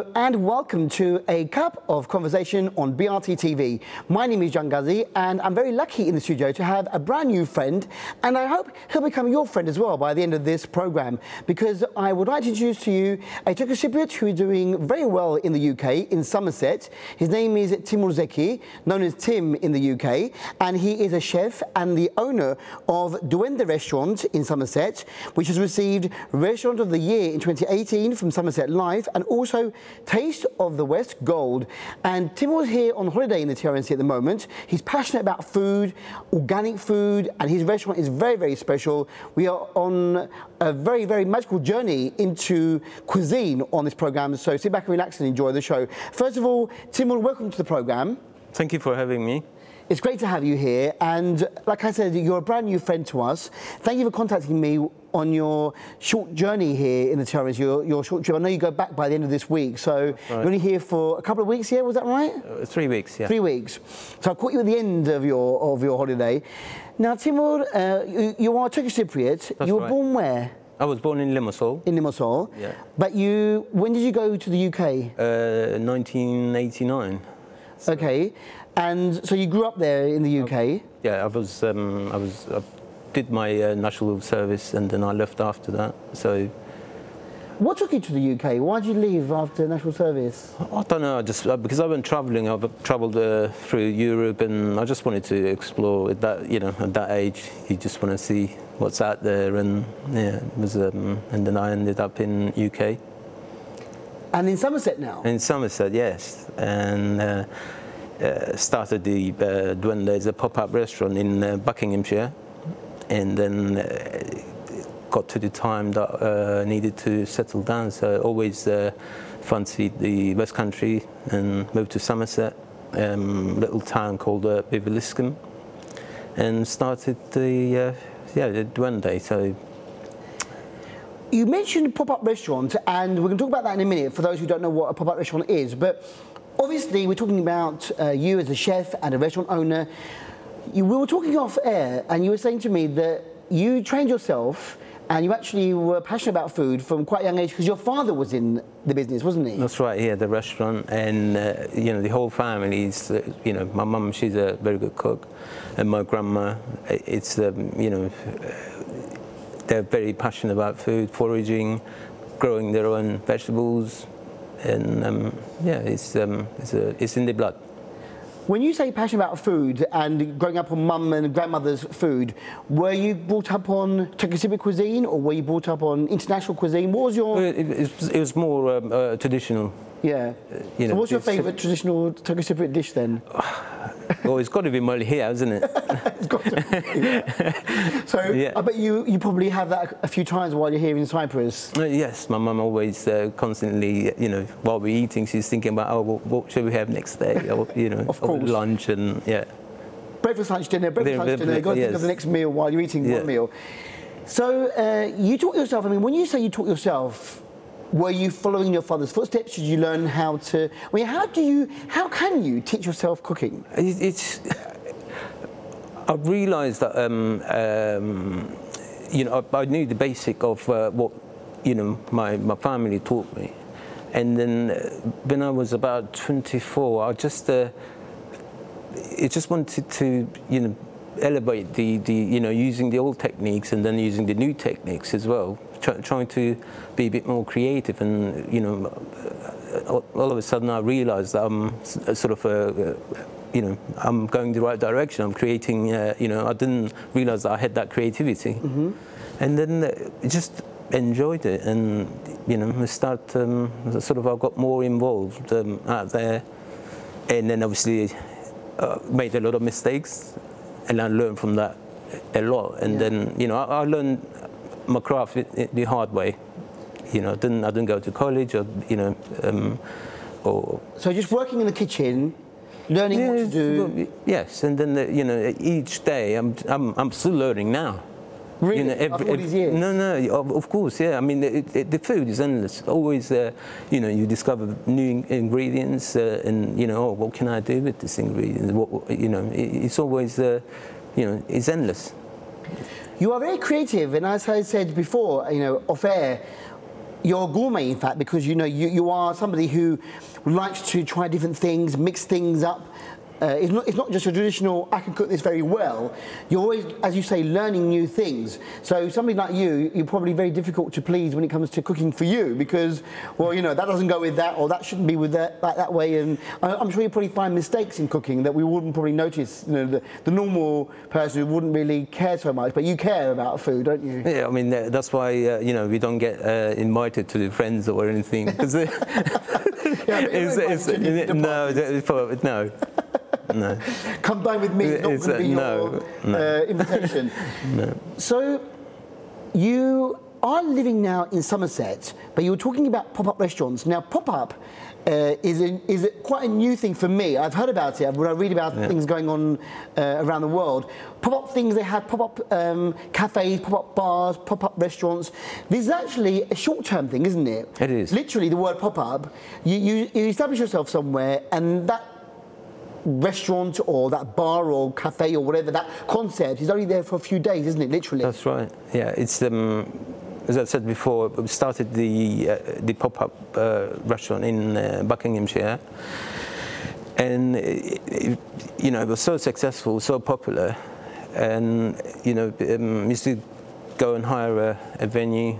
Hello and welcome to A Cup of Conversation on BRT TV. My name is John Ghazi and I'm very lucky in the studio to have a brand new friend, and I hope he'll become your friend as well by the end of this programme, because I would like to introduce to you a Turkish Cypriot who is doing very well in the UK, in Somerset. His name is Tim Zekki, known as Tim in the UK, and he is a chef and the owner of Duende Restaurant in Somerset, which has received Restaurant of the Year in 2018 from Somerset Life, and also Taste of the West Gold. And Tim was here on holiday in the TRNC at the moment. He's passionate about food, organic food, and his restaurant is very, very special. We are on a very, very magical journey into cuisine on this programme, so sit back and relax and enjoy the show. First of all, Tim, welcome to the programme. Thank you for having me. It's great to have you here, and like I said, you're a brand new friend to us. Thank you for contacting me on your short journey here in the TRNC, your short trip. I know you go back by the end of this week, so right. You're only here for a couple of weeks here, was that right? 3 weeks, yeah. 3 weeks. So I caught you at the end of your holiday. Now, Timur, you are Turkish Cypriot. That's you were right. born where? I was born in Limassol. In Limassol? Yeah. But when did you go to the UK? 1989. So. Okay. And so you grew up there in the UK? Yeah, I did my national service and then I left after that. So. What took you to the UK? Why did you leave after national service? I don't know, just because I went travelling. I've travelled through Europe, and I just wanted to explore. At that, at that age, you just want to see what's out there, and yeah, it was. And then I ended up in UK. And in Somerset now? In Somerset, yes, and. Started the Duende as a pop-up restaurant in Buckinghamshire, and then got to the time that I needed to settle down. So I always fancied the West Country and moved to Somerset, little town called Beverliscombe, and started the Duende. So. You mentioned pop-up restaurant, and we're going to talk about that in a minute for those who don't know what a pop-up restaurant is. But obviously, we're talking about you as a chef and a restaurant owner. We were talking off air, and you were saying to me that you trained yourself and you actually were passionate about food from quite a young age because your father was in the business, wasn't he? That's right, yeah, the restaurant, and the whole family is, my mum, she's a very good cook, and my grandma, it's, they're very passionate about food, foraging, growing their own vegetables. And it's in the blood. When you say passionate about food and growing up on mum and grandmother's food, were you brought up on Turkish Cypriot cuisine, or were you brought up on international cuisine? What was your? Well, it was more traditional. Yeah. So what's your favourite traditional Turkish Cypriot dish then? Well, it's got to be molihia, isn't it? It's got to be. So yeah. I bet you probably have that a few times while you're here in Cyprus. Yes, my mum always constantly, while we're eating, she's thinking about, what should we have next day? Or, or lunch, and yeah. Breakfast, lunch, dinner. You've got to think of the next meal while you're eating one meal. So you taught yourself, when you say you taught yourself, were you following your father's footsteps? Did you learn how to? How can you teach yourself cooking? I've realised that I knew the basic of what my family taught me, and then when I was about 24, I just wanted to elevate the using the old techniques and then using the new techniques as well. Trying to be a bit more creative, and all of a sudden I realised that I'm sort of I'm going the right direction. I'm creating. I didn't realise that I had that creativity, and then just enjoyed it, and I I got more involved out there, and then obviously made a lot of mistakes, and I learned from that a lot, and then I learned my craft the hard way. I didn't go to college, or So just working in the kitchen, learning what to do. Yes, and then each day I'm still learning now. Really? After all these years? No, of course, yeah. The food is endless. Always, you discover new ingredients, and what can I do with this ingredient? It's always, it's endless. You are very creative, and as I said before, off air, You're a gourmet, in fact, because you know you are somebody who likes to try different things, mix things up. It's not just a traditional, I can cook this very well. You're always, as you say, learning new things. So somebody like you, you're probably very difficult to please when it comes to cooking for you because, well, you know, that doesn't go with that or that shouldn't be with that way. And I'm sure you probably find mistakes in cooking that we wouldn't probably notice. You know, the normal person who wouldn't really care so much, but you care about food, don't you? Yeah, I mean, that's why, you know, we don't get invited to the friends or anything. No. No. Come dine with me. It's not going to be your invitation. No. So you are living now in Somerset, but you were talking about pop-up restaurants. Now, pop-up is quite a new thing for me. I've heard about it when I read about things going on around the world. Pop-up things, they have pop-up cafes, pop-up bars, pop-up restaurants. This is actually a short-term thing, isn't it? It is. Literally, the word pop-up, you establish yourself somewhere and that restaurant or that bar or cafe or whatever, that concept is only there for a few days, isn't it, literally? That's right. Yeah, it's as I said before, we started the pop-up restaurant in Buckinghamshire, and you know, it was so successful, so popular, and you know, used to go and hire a venue,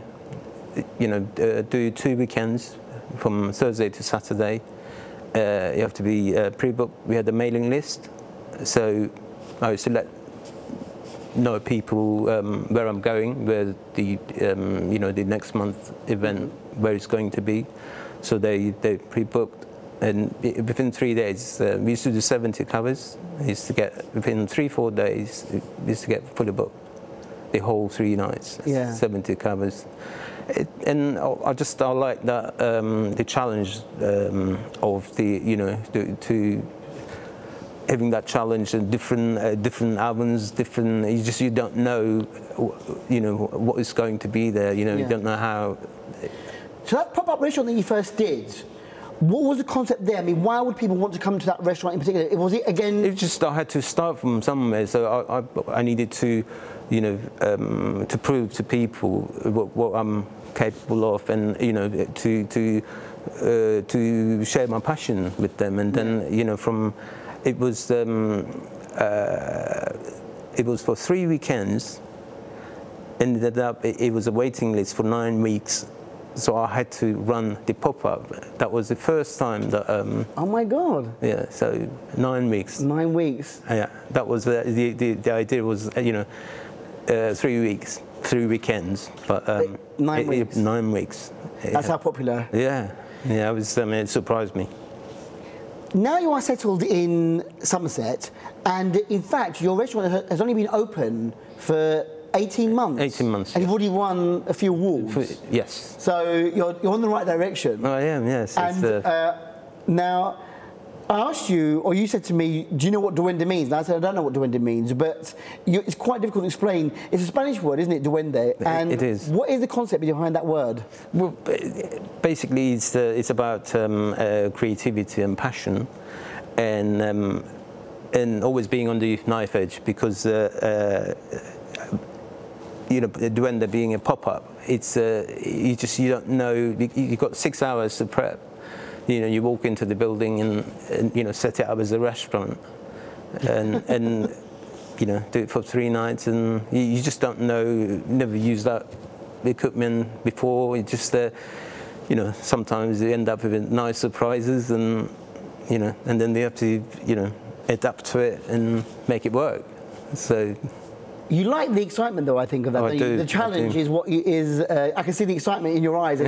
you know, do 2 weekends from Thursday to Saturday. You have to be pre-booked. We had a mailing list, so I used to let know people where I'm going, where the you know, the next month event, where it's going to be. So they pre-booked, and within 3 days we used to do 70 covers. We used to get within 3-4 days. We used to get fully booked, the whole 3 nights. Yeah. 70 covers. And I like that the challenge of the, you know, to having that challenge and different albums, different. You don't know, you know, what is going to be there. You know, you don't know how. So that pop-up restaurant that you first did, what was the concept there? I mean, why would people want to come to that restaurant in particular? Was it again? It just, I had to start from somewhere, so I needed to, you know, to prove to people what I'm capable of, and you know, to share my passion with them, and then you know, from it was for 3 weekends. Ended up it was a waiting list for 9 weeks. So I had to run the pop-up. That was the first time that. Oh my God! Yeah, so 9 weeks. 9 weeks. Yeah, that was the idea was, you know, 3 weeks, 3 weekends, but 9 weeks. 9 weeks. That's how popular. Yeah, yeah. It surprised me. Now you are settled in Somerset, and in fact, your restaurant has only been open for 18 months. 18 months. And you've already won a few awards. Yes. So you're on the right direction. I am, yes. And now, I asked you, or you said to me, do you know what duende means? And I said, I don't know what duende means, but it's quite difficult to explain. It's a Spanish word, isn't it, duende? And it is. What is the concept behind that word? Well, basically, it's about creativity and passion, and always being on the knife edge, because you know, duende being a pop-up, it's you don't know. You've got 6 hours to prep. You know, you walk into the building and you know, set it up as a restaurant, and you know, do it for 3 nights, and you just don't know. Never used that equipment before. It just you know, sometimes you end up with nice surprises, and you know, and then they have to, you know, adapt to it and make it work. So. You like the excitement, though, I think, of that. Oh, I do. The challenge is what is. I can see the excitement in your eyes. You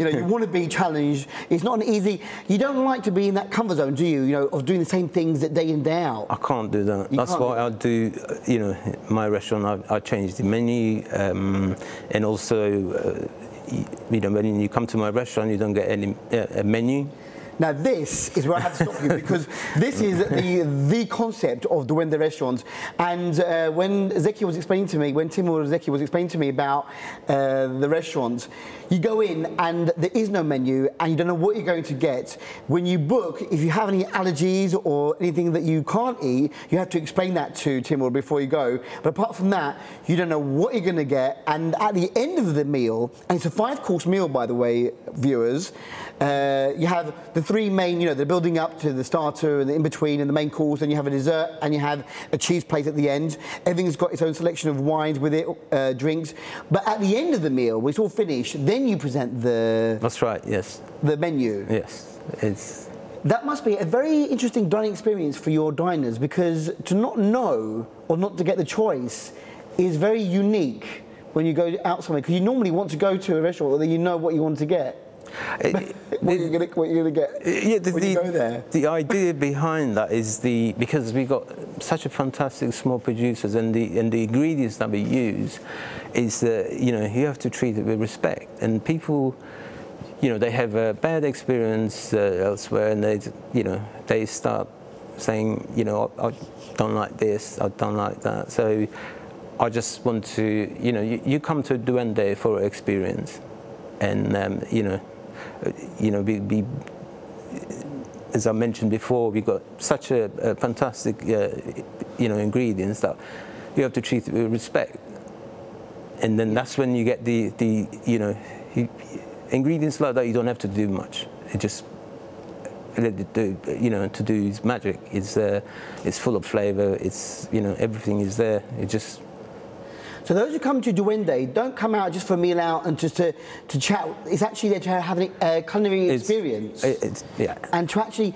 know, you want to be challenged. It's not an easy. You don't like to be in that comfort zone, do you? You know, of doing the same things that day in, day out. I can't do that. That's why I do. You know, my restaurant, I change the menu, and also, you know, when you come to my restaurant, you don't get any a menu. Now this is where I have to stop you because this is the concept of Duende restaurants. And when Zekki was explaining to me, when Tim Zekki was explaining to me about the restaurants, you go in and there is no menu and you don't know what you're going to get. When you book, if you have any allergies or anything that you can't eat, you have to explain that to Timur before you go. But apart from that, you don't know what you're going to get. And at the end of the meal, and it's a 5-course meal, by the way, viewers, you have the 3 main, they're building up to the starter and the in-between and the main course, then you have a dessert and you have a cheese plate at the end. Everything's got its own selection of wines with it, drinks. But at the end of the meal, when it's all finished, then you present the... That's right, yes. The menu. Yes, it's... That must be a very interesting dining experience for your diners, because to not know or not to get the choice is very unique when you go out somewhere, because you normally want to go to a restaurant where you know what you want to get. What you're going to get when you go there. The idea behind that is because we've got such a fantastic small producers, and the ingredients that we use is that you have to treat it with respect, and people they have a bad experience elsewhere, and they start saying I don't like this, I don't like that. So I just want to you come to Duende for experience, and we as I mentioned before, we've got such a fantastic ingredients that you have to treat it with respect, and then that's when you get the ingredients like that. You don't have to do much. It just let it do, to do its magic. It's full of flavor. It's everything is there. It just. So those who come to Duende don't come out just for a meal out and just to chat. It's actually there to have a culinary experience. Yeah. And to actually,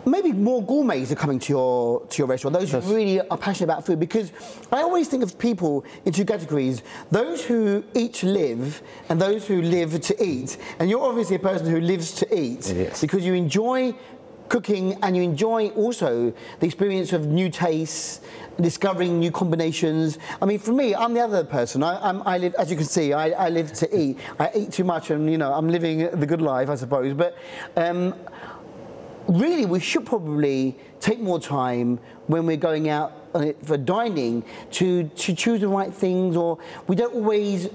maybe more gourmets are coming to your restaurant. Those who really are passionate about food, because I always think of people in 2 categories: those who eat to live and those who live to eat. And you're obviously a person who lives to eat, yes, because you enjoy cooking and you enjoy also the experience of new tastes, discovering new combinations. For me, I'm the other person. I live, as you can see, I live to eat. I eat too much, and I'm living the good life, I suppose. But really, we should probably take more time when we're going out for dining to choose the right things, or we don't always.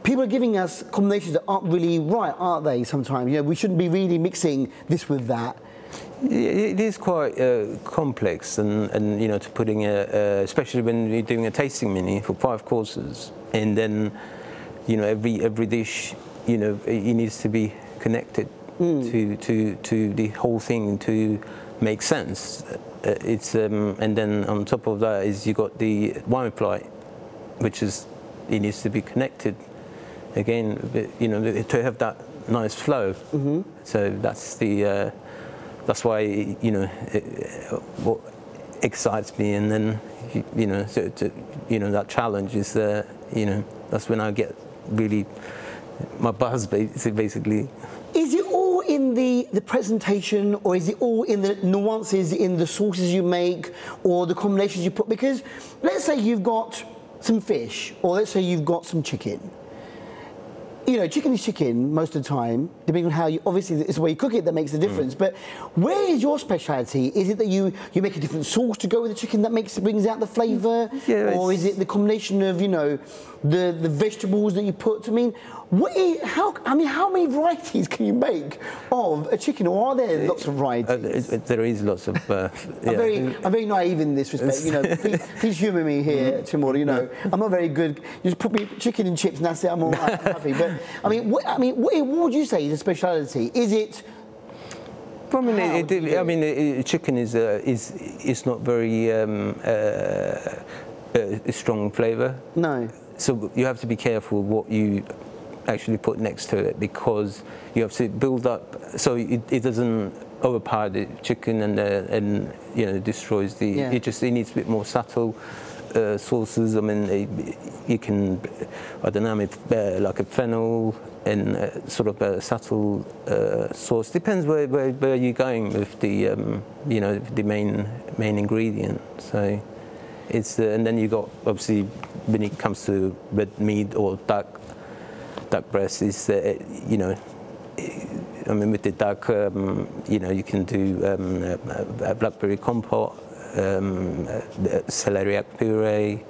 People are giving us combinations that aren't really right, aren't they? Sometimes, we shouldn't be really mixing this with that. It is quite complex, and to putting especially when you're doing a tasting menu for 5 courses, and then every dish it needs to be connected to the whole thing to make sense. And then on top of that is you got the wine flight, which it needs to be connected again, to have that nice flow. Mm-hmm. So that's why what excites me, and then that challenge is that's when I get really my buzz, basically. Is it all in the presentation, or is it all in the nuances in the sauces you make or the combinations you put? Because let's say you've got some fish, or let's say you've got some chicken. Chicken is chicken most of the time, depending on how obviously it's the way you cook it that makes the difference. But where is your speciality? Is it that you make a different sauce to go with the chicken that brings out the flavour? Yeah, or is it the combination of, the vegetables that you put? How many varieties can you make of a chicken, or are there lots of varieties? There is lots of. I'm very naive in this respect. Please humour me here, Timur. I'm not very good. You just put me chicken and chips, and that's it. I'm all right. I'm happy. But what would you say is a speciality? Is it? Chicken is not very strong flavour. No. So you have to be careful what you actually put next to it, because you have to build up so it doesn't overpower the chicken and destroys the. Yeah. It needs a bit more subtle sauces. You can, I don't know, like a fennel and sort of a subtle sauce. Depends where you're going with the the main ingredient. So it's and then you got obviously when it comes to red meat or duck breast, is I mean, with the duck, you know, you can do a blackberry compote, celeriac puree.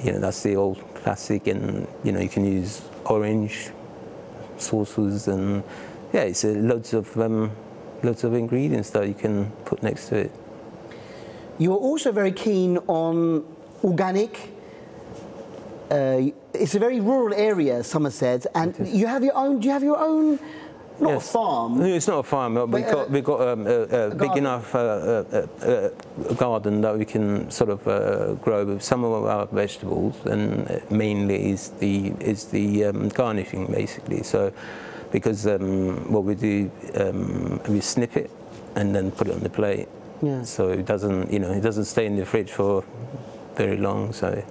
You know, that's the old classic, and you know, you can use orange sauces, and yeah, it's loads of ingredients that you can put next to it. You're also very keen on organic. It's a very rural area, Somerset, and you have your own. Do you have your own? Not a farm. No, it's not a farm. We've got a big enough garden that we can sort of grow with some of our vegetables, and mainly is the garnishing basically. So, because what we do, we snip it and then put it on the plate. Yeah. So it doesn't, you know, it doesn't stay in the fridge for very long. So,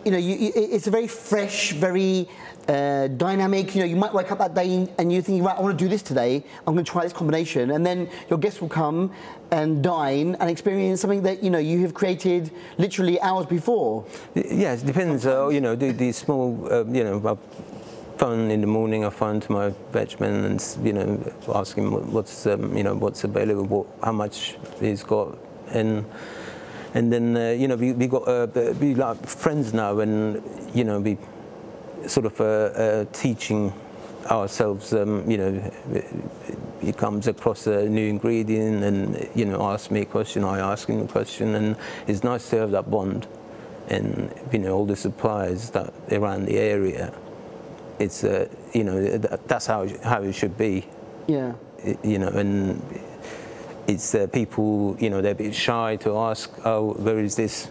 you know, it's a very fresh, very dynamic. You know, you might wake up that day and you're thinking, right, I want to do this today. I'm going to try this combination, and then your guests will come and dine and experience something that, you know, you have created literally hours before. Yes, it depends. You know, the small, you know, phone in the morning. I phone to my vegman and, you know, ask him what's you know, what's available, how much he's got, and then you know, we got we like friends now, and you know, we sort of teaching ourselves. You know, he comes across a new ingredient, and you know, asks me a question, I ask him a question, and it's nice to have that bond. And you know, all the suppliers that around the area, it's you know, that's how it should be. Yeah. You know, and it's people, you know, they're a bit shy to ask, oh, where is this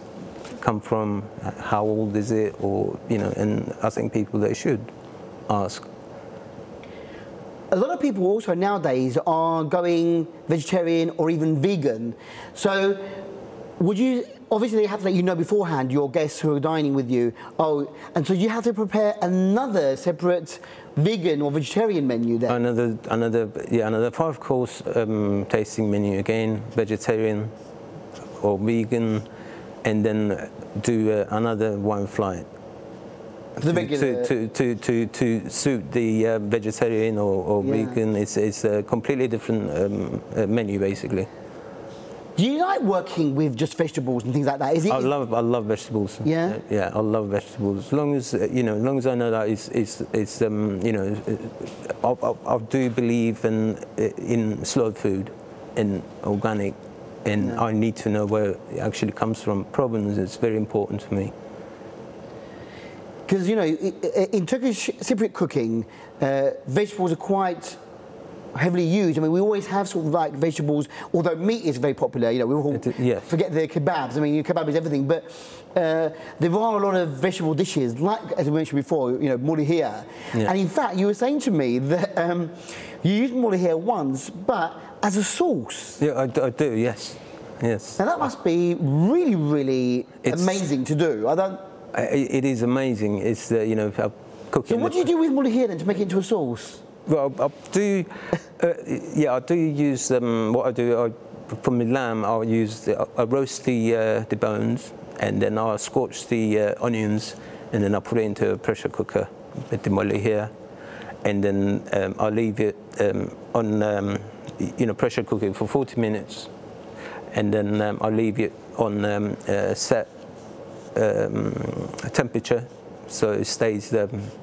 come from? How old is it? Or, you know, and I think people, they should ask. A lot of people also nowadays are going vegetarian or even vegan. So would you, obviously they have to let you know beforehand, your guests who are dining with you, oh, and so you have to prepare another separate vegan or vegetarian menu then? Another 5-course tasting menu again, vegetarian or vegan, and then do another one flight. The regular... to suit the vegetarian or vegan. It's a completely different menu basically. Do you like working with just vegetables and things like that? I love vegetables. Yeah. Yeah, I love vegetables. As long as you know, as long as I know that it's you know, I do believe in slow food, in organic, and I need to know where it actually comes from. Provenance is very important to me. Because you know, in Turkish Cypriot cooking, vegetables are quite heavily used. I mean, we always have sort of like vegetables, although meat is very popular, you know, we all forget the kebabs. I mean, kebab is everything, but there are a lot of vegetable dishes, like, as we mentioned before, you know, mulihia. Yeah. And in fact, you were saying to me that you use mulihia once, but as a sauce. Yeah, I do, yes. Yes. Now that must be really, really amazing to do. It is amazing. It's, you know, cooking. So what do you do with mulihia then to make it into a sauce? Well, I do, I do use what I do. From the lamb, I roast the bones, and then I scorch the onions, and then I put it into a pressure cooker with the mulihia, and then I leave it on you know, pressure cooker for 40 minutes, and then I leave it on a set temperature, so it stays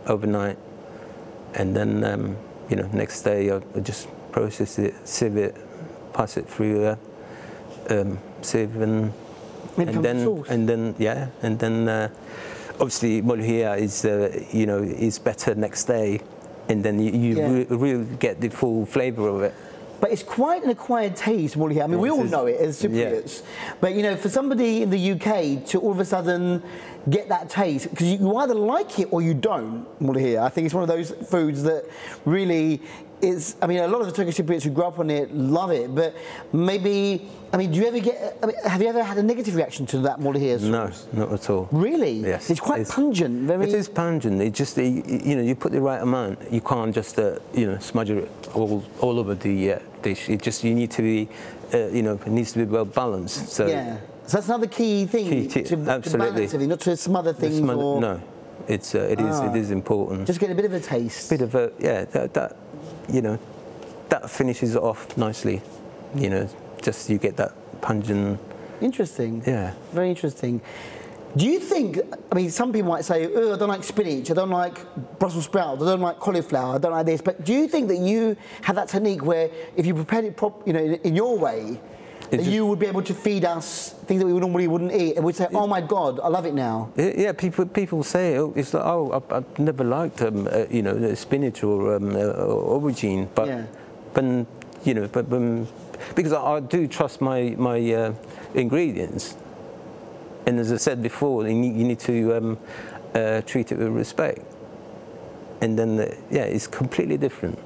overnight, and then. You know, next day I just process it, sieve it, pass it through a sieve, and then obviously mulihia is you know, is better next day, and then you really get the full flavour of it. But it's quite an acquired taste, mulihia. I mean, we all know it as Cypriots. Yeah. But, you know, for somebody in the UK to all of a sudden get that taste, because you either like it or you don't, mulihia. I think it's one of those foods that really is, I mean, a lot of the Turkish Cypriots who grew up on it love it, but maybe, I mean, do you ever get, I mean, have you ever had a negative reaction to that mulihia sauce? No, not at all. Really? Yes. It's quite pungent, very... It is pungent. It just, you know, you put the right amount. You can't just, you know, smudge it all over the dish. It just, you need to be, you know, it needs to be well balanced. So yeah. So that's another key thing, to balance everything, not to smother things or... No, it is important. Just get a bit of a taste. Bit of a, yeah, you know, that finishes it off nicely. You know, just you get that pungent. Interesting. Yeah. Very interesting. Do you think, I mean, some people might say, oh, I don't like spinach, I don't like Brussels sprouts, I don't like cauliflower, I don't like this, but do you think that you have that technique where if you prepared it in your way, that you would be able to feed us things that we normally wouldn't eat, and we'd say, oh my God, I love it now? Yeah, people say, oh, it's like, oh, I've never liked, you know, spinach or aubergine, but, you know, because I do trust my ingredients. And as I said before, you need to treat it with respect. And then, yeah, it's completely different.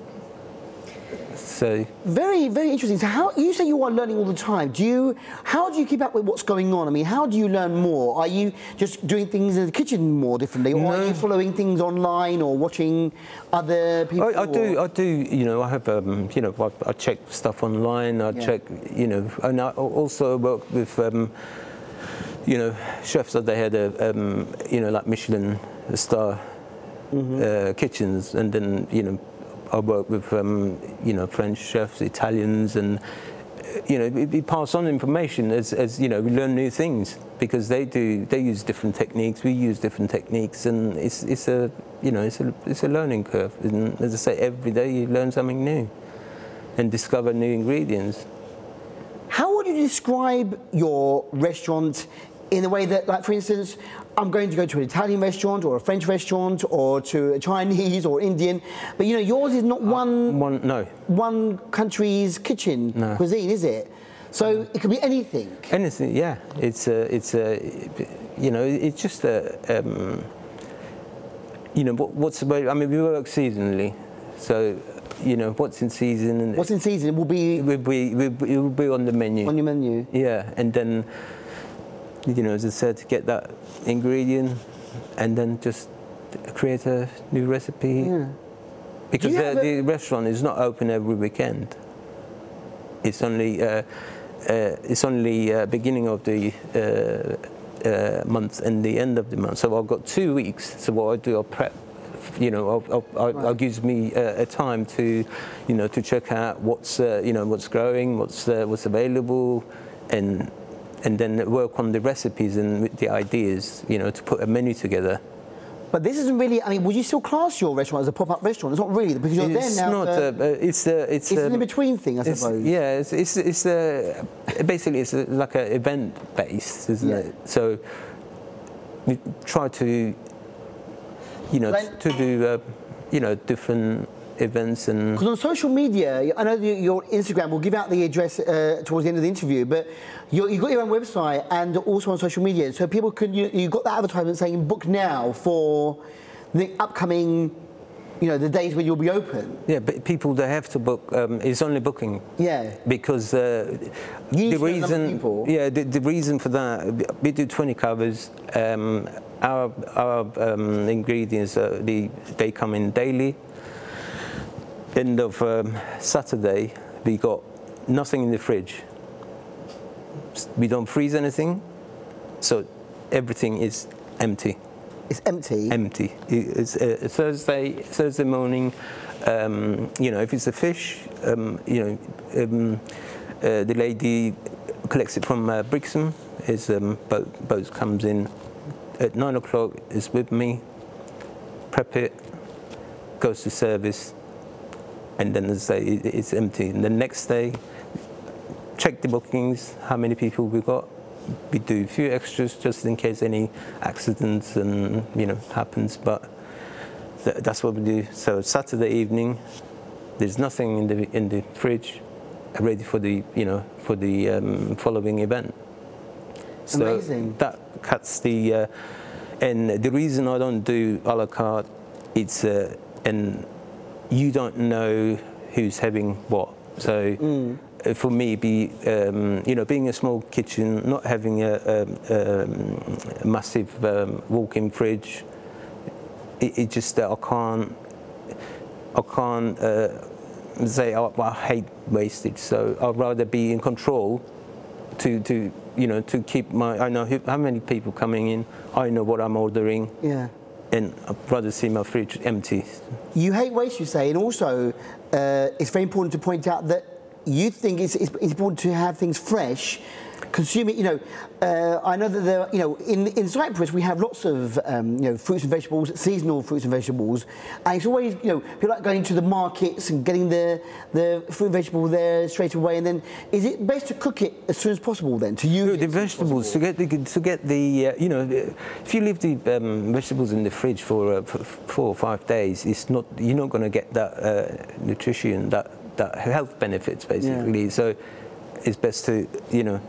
So very, very interesting. So how you say you are learning all the time? How do you keep up with what's going on? I mean, how do you learn more? Are you just doing things in the kitchen more differently, or are you following things online or watching other people? I do. You know, I have. You know, I check stuff online. I check. You know, and I also work with. You know, chefs that they had you know, like Michelin star kitchens, and then, you know, I work with, you know, French chefs, Italians, and, you know, we pass on information as, you know, we learn new things, because they use different techniques, we use different techniques, and it's a, you know, it's a learning curve. And as I say, every day you learn something new and discover new ingredients. How would you describe your restaurant in a way that, like, for instance, I'm going to go to an Italian restaurant or a French restaurant or to a Chinese or Indian, but, you know, yours is not one country's kitchen cuisine, is it? So it could be anything. Anything, yeah. It's you know, it's just a, you know, what's about, I mean, we work seasonally, so, you know, what's in season. What's in season will be on the menu. On your menu. Yeah, and then, you know, as I said, get that ingredient, and then just create a new recipe. Yeah. Because the restaurant is not open every weekend. It's only beginning of the month and the end of the month. So I've got 2 weeks. So what I do, I'll prep. You know, it gives me a time to, you know, to check out what's, you know, what's growing, what's available, and then work on the recipes and the ideas, you know, to put a menu together. But this isn't really, I mean, would you still class your restaurant as a pop-up restaurant? It's not really, because you're there now. It's an in-between thing, I suppose. Yeah, basically it's like an event based, isn't it? So we try to, you know, to do, you know, different events. And because on social media, I know your Instagram, will give out the address towards the end of the interview, but you've got your own website and also on social media, so people can, you've got that advertisement saying book now for the upcoming, you know, the days when you'll be open. Yeah, but people, they have to book. It's only booking. Yeah. Because the reason for that, we do 20 covers. Our ingredients, they come in daily. End of Saturday, we got nothing in the fridge. We don't freeze anything, so everything is empty. It's empty? Empty. It's Thursday morning. You know, if it's a fish, you know, the lady collects it from Brixham. His boat comes in at 9 o'clock. Is with me. Prep it, goes to service, and then as I say, it's empty. And the next day, check the bookings, how many people we got. We do a few extras just in case any accidents and, you know, happens, but that's what we do. So Saturday evening, there's nothing in the fridge ready for the, you know, for the following event. So amazing. That cuts the and the reason I don't do a la carte, it's and you don't know who's having what. So for me, you know, being a small kitchen, not having a massive walk-in fridge, it just that I can't say, oh, I hate wastage. So I'd rather be in control to you know, to keep my, I know how many people coming in, I know what I'm ordering. Yeah. and I'd rather see my fridge empty. You hate waste, you say, and also it's very important to point out that you think it's important to have things fresh. Consuming, you know, I know that there, you know, in Cyprus we have lots of, you know, fruits and vegetables, seasonal fruits and vegetables, and it's always, you know, people like going to the markets and getting the fruit and vegetable there straight away. And then, is it best to cook it as soon as possible then to use the vegetables to get the you know, if you leave the vegetables in the fridge for 4 or 5 days, it's not, you're not going to get that nutrition, that health benefits basically. Yeah. So it's best to, you know,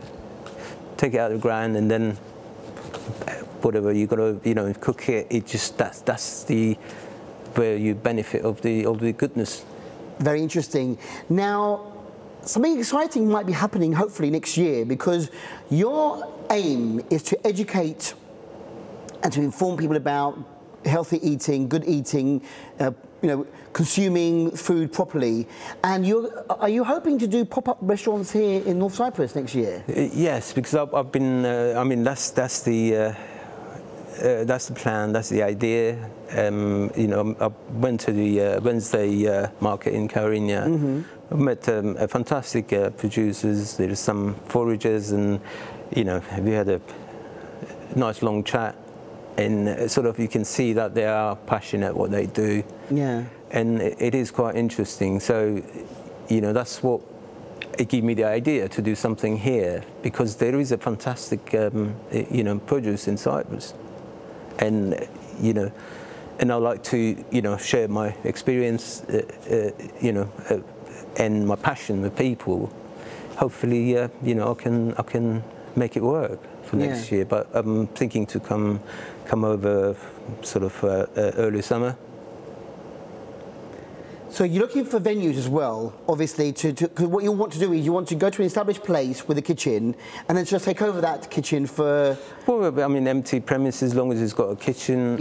take it out of the ground and then whatever you got to, you know, cook it. It just that's the where you benefit of the goodness. Very interesting. Now, something exciting might be happening hopefully next year, because your aim is to educate and to inform people about healthy eating, good eating, you know, consuming food properly. And are you hoping to do pop-up restaurants here in North Cyprus next year? Yes, because I've been. I mean, that's the plan. That's the idea. You know, I went to the Wednesday market in Karinia. Mm-hmm. I met fantastic producers. There's some foragers, and you know, we had a nice long chat. And sort of you can see that they are passionate what they do. Yeah. And it is quite interesting. So, you know, that's what it gave me the idea to do something here, because there is a fantastic, you know, produce in Cyprus. And, you know, and I like to, you know, share my experience, you know, and my passion with people. Hopefully, you know, I can make it work for next year. But I'm thinking to come over sort of early summer. So you're looking for venues as well, obviously, because what you want to do is you want to go to an established place with a kitchen and then just take over that kitchen for... Well, I mean, empty premises, as long as it's got a kitchen,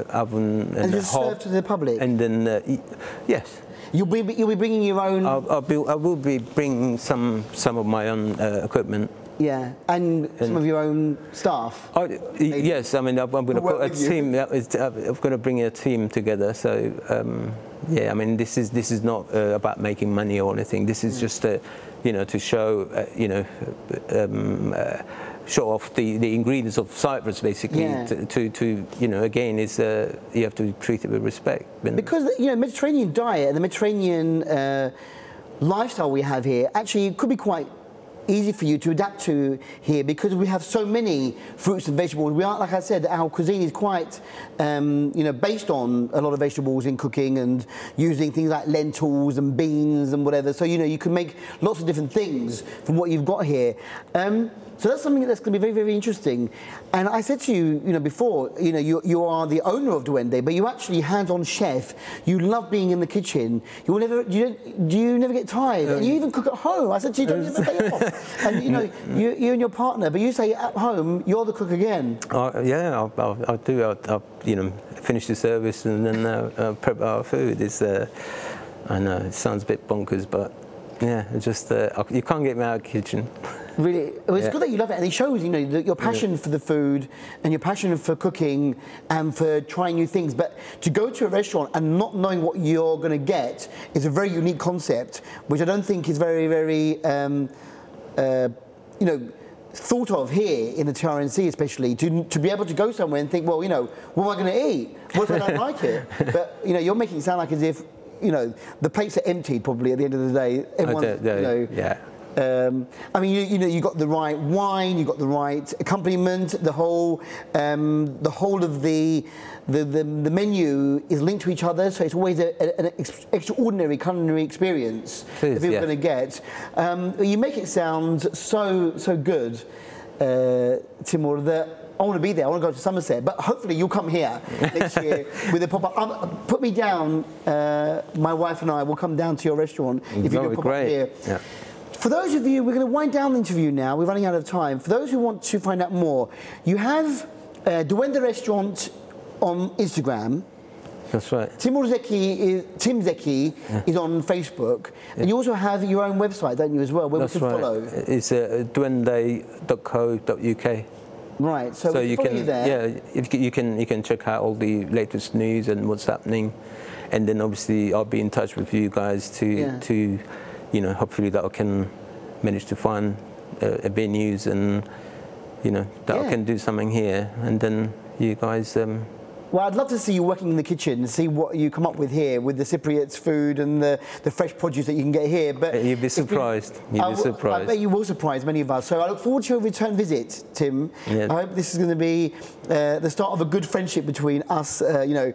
oven and just serve to the public? And then, yes. You'll be bringing your own... I will be bringing some of my own equipment. Yeah, and some of your own staff? Yes, I mean, I'm going to put a team. I'm going to bring a team together. So, yeah, I mean, this is not about making money or anything. This is just, you know, to show, you know, show off the ingredients of Cyprus, basically. Yeah. To you know, again, is you have to treat it with respect. Because, you know, Mediterranean diet and the Mediterranean lifestyle we have here actually could be quite easy for you to adapt to here, because we have so many fruits and vegetables. We are, like I said, our cuisine is quite, you know, based on a lot of vegetables in cooking and using things like lentils and beans and whatever. So, you know, you can make lots of different things from what you've got here. So that's something that's going to be very, very interesting. And I said to you, you know, before, you know, you are the owner of Duende, but you're actually hands-on chef. You love being in the kitchen. You never get tired. And you even cook at home. I said to you, don't you have a day off? And you know, you and your partner, but you say at home you're the cook again. Yeah, I'll do. I'll you know, finish the service and then prep our food. I know it sounds a bit bonkers, but yeah, it's just you can't get me out of the kitchen. Really, well, it's good that you love it, and it shows, you know, your passion for the food and your passion for cooking and for trying new things. But to go to a restaurant and not knowing what you're going to get is a very unique concept, which I don't think is very, very, you know, thought of here in the TRNC, especially to be able to go somewhere and think, well, you know, what am I going to eat? What if I don't like it? But you know, you're making it sound like as if, you know, the plates are emptied probably at the end of the day. Everyone, you know, yeah. I mean, you know, you got the right wine, you got the right accompaniment. The whole of the menu is linked to each other, so it's always an extraordinary culinary experience that people are going to get. You make it sound so good, Timur, that I want to be there. I want to go to Somerset, but hopefully you'll come here next year with a pop-up. Put me down. My wife and I will come down to your restaurant if you can pop up here. Yeah. For those of you, we're going to wind down the interview now. We're running out of time. For those who want to find out more, you have Duende Restaurant on Instagram. That's right. Tim Zekki is on Facebook. Yeah. And you also have your own website, don't you, as well, where we can follow? It's duende.co.uk. Right, so you follow can, you there. yeah, if you can check out all the latest news and what's happening, and then obviously I'll be in touch with you guys to you know, hopefully that I can manage to find a venues and you know that I can do something here, and then you guys. Well, I'd love to see you working in the kitchen and see what you come up with here with the Cypriots food and the fresh produce that you can get here. But you'd be surprised. You'd be surprised. I bet you will surprise many of us. So I look forward to your return visit, Tim. Yeah. I hope this is going to be the start of a good friendship between us, you know,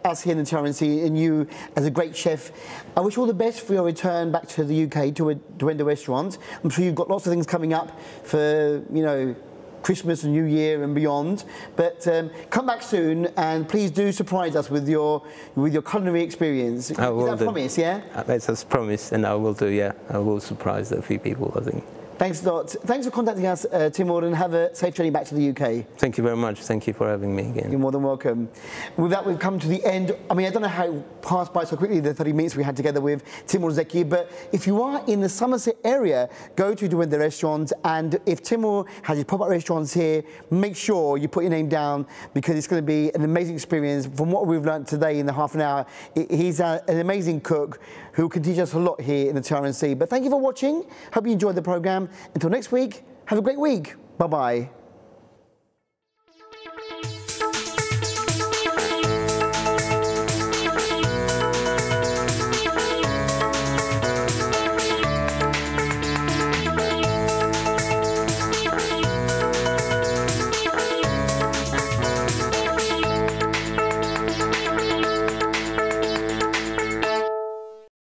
us here in the Charency and you as a great chef. I wish all the best for your return back to the UK to Duenda Restaurant. I'm sure you've got lots of things coming up for, you know, Christmas and New Year and beyond, but come back soon and please do surprise us with your culinary experience. I will. Is that a promise? Yeah. That's a promise, and I will do. Yeah, I will surprise a few people, I think. Thanks a lot. Thanks for contacting us, Tim Morden. Have a safe journey back to the UK. Thank you very much. Thank you for having me again. You're more than welcome. With that, we've come to the end. I mean, I don't know how it passed by so quickly, the 30 minutes we had together with Tim Zekki, but if you are in the Somerset area, go to Duenda Restaurant, and if Timur has his pop-up restaurants here, make sure you put your name down because it's going to be an amazing experience. From what we've learned today in the half an hour, he's an amazing cook who can teach us a lot here in the Charency. But thank you for watching. Hope you enjoyed the programme. Until next week, have a great week. Bye-bye.